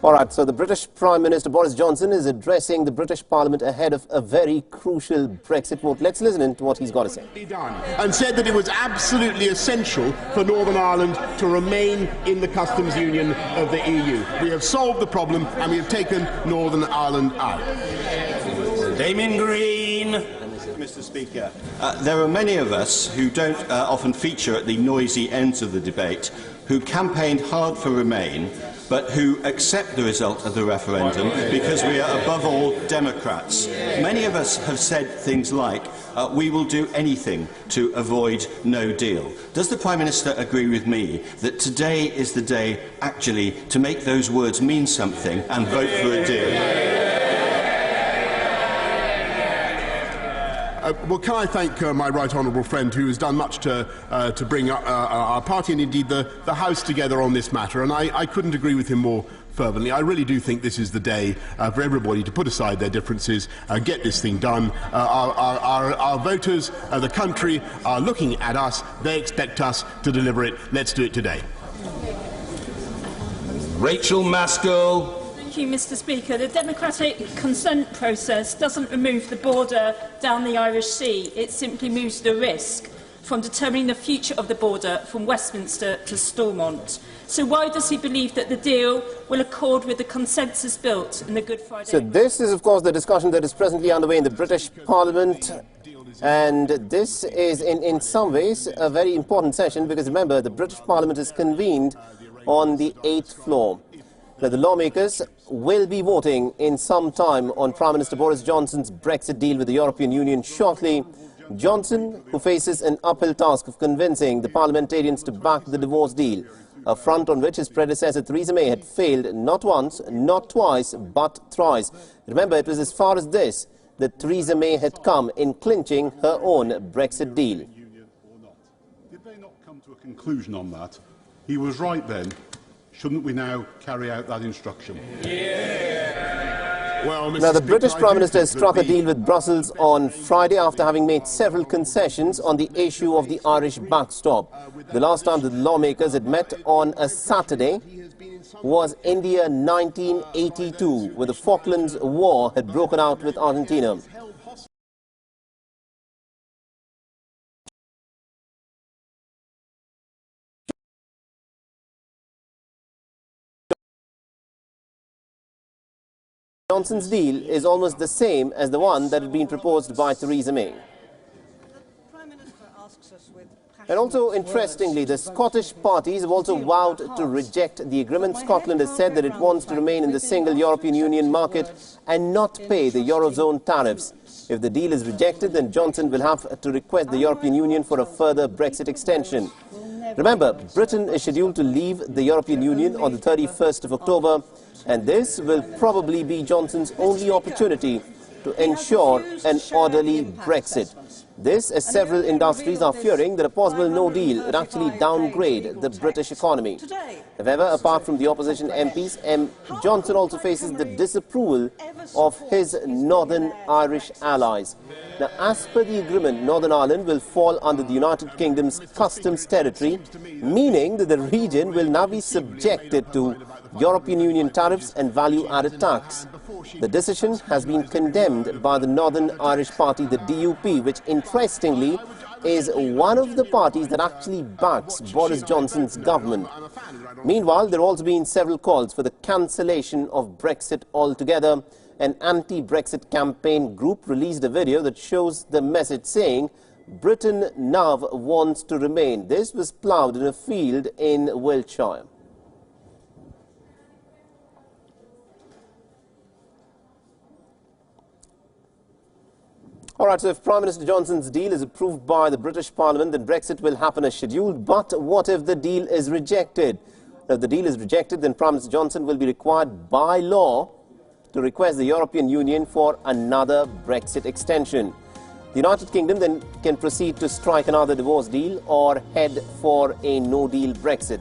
All right, so the British Prime Minister Boris Johnson is addressing the British Parliament ahead of a very crucial Brexit vote. Let's listen in to what he's got to say. And said that it was absolutely essential for Northern Ireland to remain in the customs union of the EU. We have solved the problem and we have taken Northern Ireland out. Damien Green. Mr. Speaker, there are many of us who don't often feature at the noisy ends of the debate, who campaigned hard for Remain, but who accept the result of the referendum because we are above all Democrats. Many of us have said things like, we will do anything to avoid no deal. Does the Prime Minister agree with me that today is the day actually to make those words mean something and vote for a deal? Well, can I thank my right honourable friend who has done much to bring our party and indeed the House together on this matter, and I couldn't agree with him more fervently. I really do think this is the day for everybody to put aside their differences, get this thing done. Our voters, the country, are looking at us. They expect us to deliver it. Let's do it today. Rachel Maskell. Thank you, Mr. Speaker. The democratic consent process doesn't remove the border down the Irish Sea. It simply moves the risk from determining the future of the border from Westminster to Stormont. So why does he believe that the deal will accord with the consensus built in the Good Friday? So this is, of course, the discussion that is presently underway in the British Parliament. And this is, in some ways, a very important session because, remember, the British Parliament is convened on the 8th floor. Now, the lawmakers will be voting in some time on Prime Minister Boris Johnson's Brexit deal with the European Union shortly. Johnson, who faces an uphill task of convincing the parliamentarians to back the divorce deal, a front on which his predecessor Theresa May had failed not once, not twice, but thrice. Remember, it was as far as this that Theresa May had come in clinching her own Brexit deal. Did they not come to a conclusion on that? He was right then. Shouldn't we now carry out that instruction? Yeah. Well, now, the British Prime Minister struck a deal with Brussels on Friday after having made several concessions on the issue of the Irish backstop. The last time that the lawmakers had met on a Saturday was in the year 1982, where the Falklands War had broken out with Argentina. Johnson's deal is almost the same as the one that had been proposed by Theresa May. And also, interestingly, the Scottish parties have also vowed to reject the agreement. Scotland has said that it wants to remain in the single European Union market and not pay the Eurozone tariffs. If the deal is rejected, then Johnson will have to request the European Union for a further Brexit extension. Remember, Britain is scheduled to leave the European Union on the 31st of October, and this will probably be Johnson's only opportunity to ensure an orderly Brexit. This, as several industries are fearing that a possible no deal would actually downgrade the British economy. However, apart from the opposition MPs, Johnson also faces the disapproval of his Northern Irish allies. Now, as per the agreement, Northern Ireland will fall under the United Kingdom's customs territory, meaning that the region will now be subjected to European Union tariffs and value-added tax. The decision has been condemned by the Northern Irish party, the DUP, which interestingly is one of the parties that actually backs Boris Johnson's government. Meanwhile, there have also been several calls for the cancellation of Brexit altogether. An anti-Brexit campaign group released a video that shows the message saying, "Britain now wants to remain." This was ploughed in a field in Wiltshire. All right, so if Prime Minister Johnson's deal is approved by the British Parliament, then Brexit will happen as scheduled. But what if the deal is rejected? Now, if the deal is rejected, then Prime Minister Johnson will be required by law to request the European Union for another Brexit extension. The United Kingdom then can proceed to strike another divorce deal or head for a no-deal Brexit.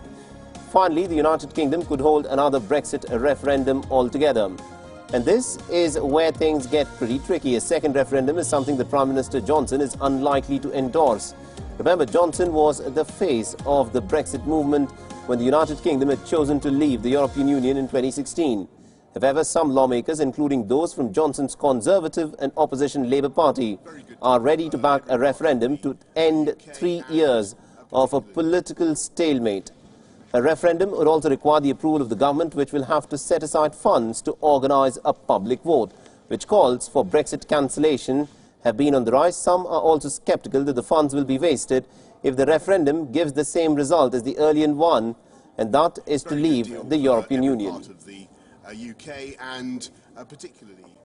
Finally, the United Kingdom could hold another Brexit referendum altogether. And this is where things get pretty tricky. A second referendum is something that Prime Minister Johnson is unlikely to endorse. Remember, Johnson was the face of the Brexit movement when the United Kingdom had chosen to leave the European Union in 2016. However, some lawmakers, including those from Johnson's Conservative and opposition Labour Party, are ready to back a referendum to end 3 years of a political stalemate. A referendum would also require the approval of the government, which will have to set aside funds to organise a public vote, which calls for Brexit cancellation have been on the rise. Some are also sceptical that the funds will be wasted if the referendum gives the same result as the earlier one, and that is to leave the European Union. Part of the UK and particularly